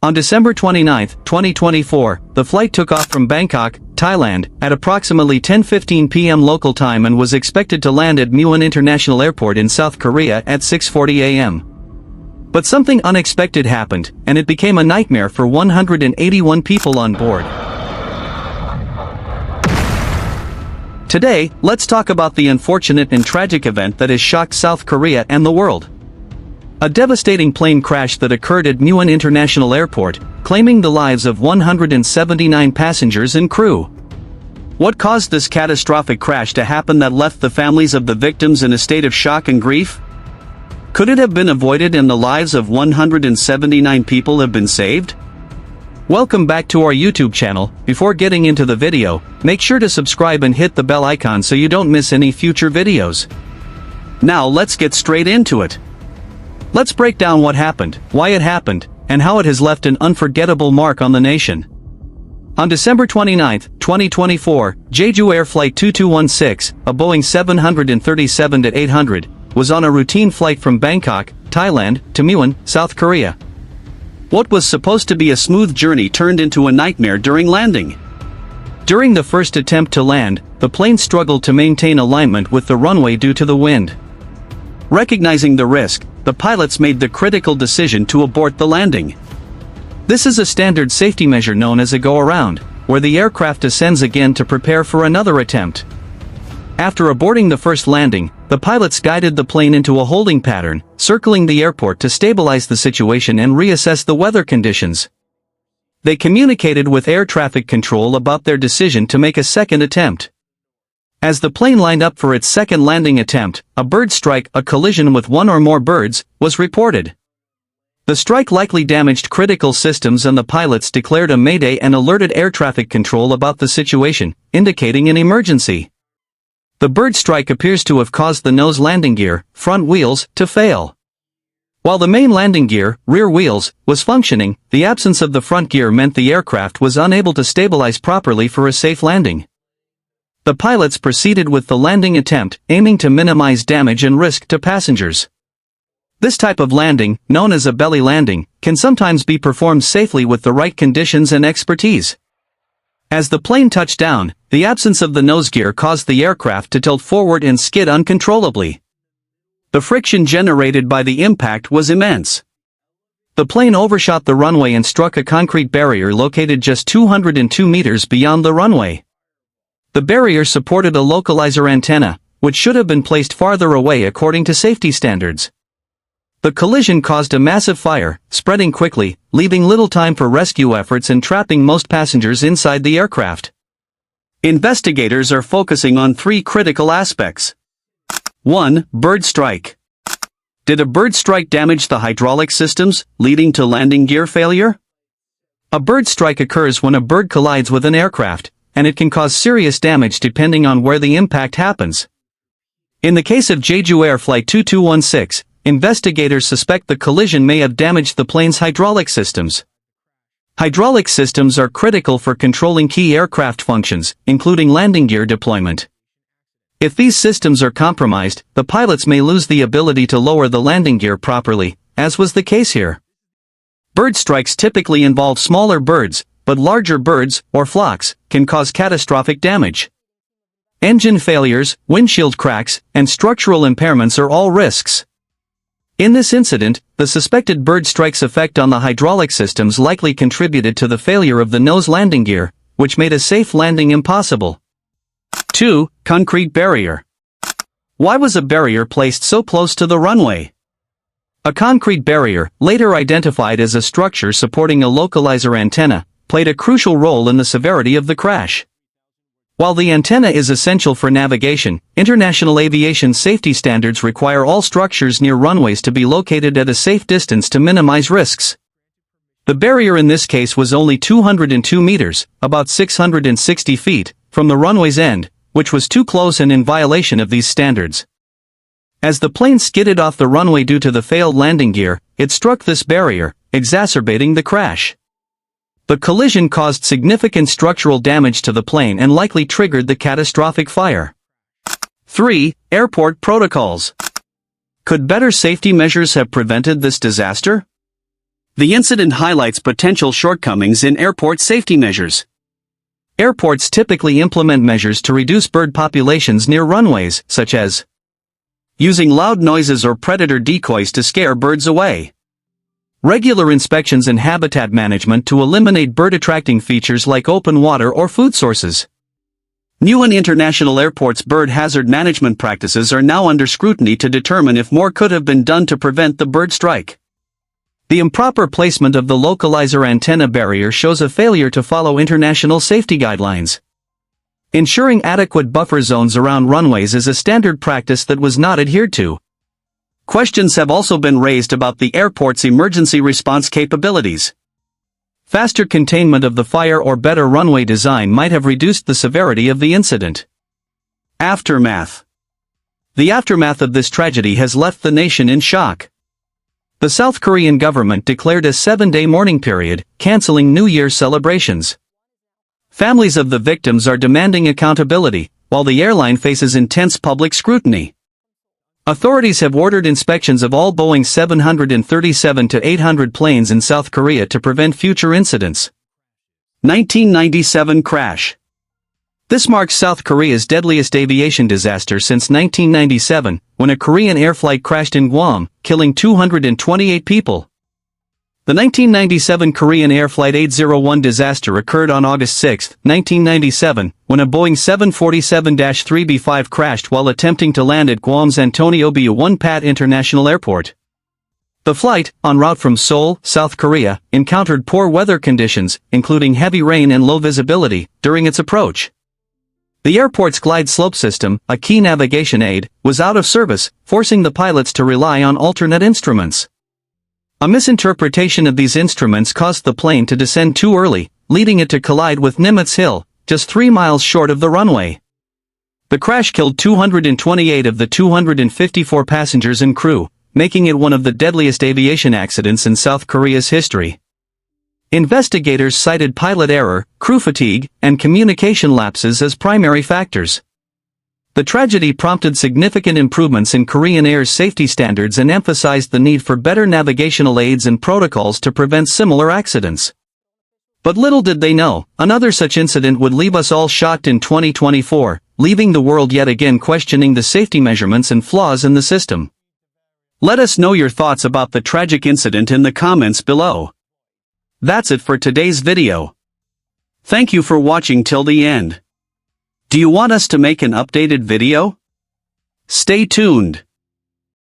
On December 29, 2024, the flight took off from Bangkok, Thailand, at approximately 10:15 p.m. local time and was expected to land at Muan International Airport in South Korea at 6:40 a.m. But something unexpected happened, and it became a nightmare for 181 people on board. Today, let's talk about the unfortunate and tragic event that has shocked South Korea and the world. A devastating plane crash that occurred at Muan International Airport, claiming the lives of 179 passengers and crew. What caused this catastrophic crash to happen that left the families of the victims in a state of shock and grief? Could it have been avoided and the lives of 179 people have been saved? Welcome back to our YouTube channel. Before getting into the video, make sure to subscribe and hit the bell icon so you don't miss any future videos. Now let's get straight into it. Let's break down what happened, why it happened, and how it has left an unforgettable mark on the nation. On December 29, 2024, Jeju Air Flight 2216, a Boeing 737-800, was on a routine flight from Bangkok, Thailand, to Muan, South Korea. What was supposed to be a smooth journey turned into a nightmare during landing. During the first attempt to land, the plane struggled to maintain alignment with the runway due to the wind. Recognizing the risk, the pilots made the critical decision to abort the landing. This is a standard safety measure known as a go-around, where the aircraft descends again to prepare for another attempt. After aborting the first landing, the pilots guided the plane into a holding pattern, circling the airport to stabilize the situation and reassess the weather conditions. They communicated with air traffic control about their decision to make a second attempt. As the plane lined up for its second landing attempt, a bird strike, a collision with one or more birds, was reported. The strike likely damaged critical systems and the pilots declared a mayday and alerted air traffic control about the situation, indicating an emergency. The bird strike appears to have caused the nose landing gear, front wheels, to fail. While the main landing gear, rear wheels, was functioning, the absence of the front gear meant the aircraft was unable to stabilize properly for a safe landing. The pilots proceeded with the landing attempt, aiming to minimize damage and risk to passengers. This type of landing, known as a belly landing, can sometimes be performed safely with the right conditions and expertise. As the plane touched down, the absence of the nose gear caused the aircraft to tilt forward and skid uncontrollably. The friction generated by the impact was immense. The plane overshot the runway and struck a concrete barrier located just 202 meters beyond the runway. The barrier supported a localizer antenna, which should have been placed farther away according to safety standards. The collision caused a massive fire, spreading quickly, leaving little time for rescue efforts and trapping most passengers inside the aircraft. Investigators are focusing on three critical aspects. 1. Bird strike. Did a bird strike damage the hydraulic systems, leading to landing gear failure? A bird strike occurs when a bird collides with an aircraft, and it can cause serious damage depending on where the impact happens. In the case of Jeju Air Flight 2216, investigators suspect the collision may have damaged the plane's hydraulic systems. Hydraulic systems are critical for controlling key aircraft functions, including landing gear deployment. If these systems are compromised, the pilots may lose the ability to lower the landing gear properly, as was the case here. Bird strikes typically involve smaller birds, but larger birds, or flocks, can cause catastrophic damage. Engine failures, windshield cracks, and structural impairments are all risks. In this incident, the suspected bird strike's effect on the hydraulic systems likely contributed to the failure of the nose landing gear, which made a safe landing impossible. 2. Concrete barrier. Why was a barrier placed so close to the runway? A concrete barrier, later identified as a structure supporting a localizer antenna, played a crucial role in the severity of the crash. While the antenna is essential for navigation, international aviation safety standards require all structures near runways to be located at a safe distance to minimize risks. The barrier in this case was only 202 meters, about 660 feet, from the runway's end, which was too close and in violation of these standards. As the plane skidded off the runway due to the failed landing gear, it struck this barrier, exacerbating the crash. The collision caused significant structural damage to the plane and likely triggered the catastrophic fire. 3. Airport protocols. Could better safety measures have prevented this disaster? The incident highlights potential shortcomings in airport safety measures. Airports typically implement measures to reduce bird populations near runways, such as using loud noises or predator decoys to scare birds away. Regular inspections and habitat management to eliminate bird-attracting features like open water or food sources. Muan International Airport's bird hazard management practices are now under scrutiny to determine if more could have been done to prevent the bird strike. The improper placement of the localizer antenna barrier shows a failure to follow international safety guidelines. Ensuring adequate buffer zones around runways is a standard practice that was not adhered to. Questions have also been raised about the airport's emergency response capabilities. Faster containment of the fire or better runway design might have reduced the severity of the incident. Aftermath. The aftermath of this tragedy has left the nation in shock. The South Korean government declared a 7-day mourning period, canceling New Year's celebrations. Families of the victims are demanding accountability, while the airline faces intense public scrutiny. Authorities have ordered inspections of all Boeing 737-800 planes in South Korea to prevent future incidents. 1997 crash. This marks South Korea's deadliest aviation disaster since 1997, when a Korean air flight crashed in Guam, killing 228 people. The 1997 Korean Air Flight 801 disaster occurred on August 6, 1997, when a Boeing 747-3B5 crashed while attempting to land at Guam's Antonio Bu Pat International Airport. The flight, en route from Seoul, South Korea, encountered poor weather conditions, including heavy rain and low visibility, during its approach. The airport's glide slope system, a key navigation aid, was out of service, forcing the pilots to rely on alternate instruments. A misinterpretation of these instruments caused the plane to descend too early, leading it to collide with Nimitz Hill, just 3 miles short of the runway. The crash killed 228 of the 254 passengers and crew, making it one of the deadliest aviation accidents in South Korea's history. Investigators cited pilot error, crew fatigue, and communication lapses as primary factors. The tragedy prompted significant improvements in Korean Air's safety standards and emphasized the need for better navigational aids and protocols to prevent similar accidents. But little did they know, another such incident would leave us all shocked in 2024, leaving the world yet again questioning the safety measurements and flaws in the system. Let us know your thoughts about the tragic incident in the comments below. That's it for today's video. Thank you for watching till the end. Do you want us to make an updated video? Stay tuned.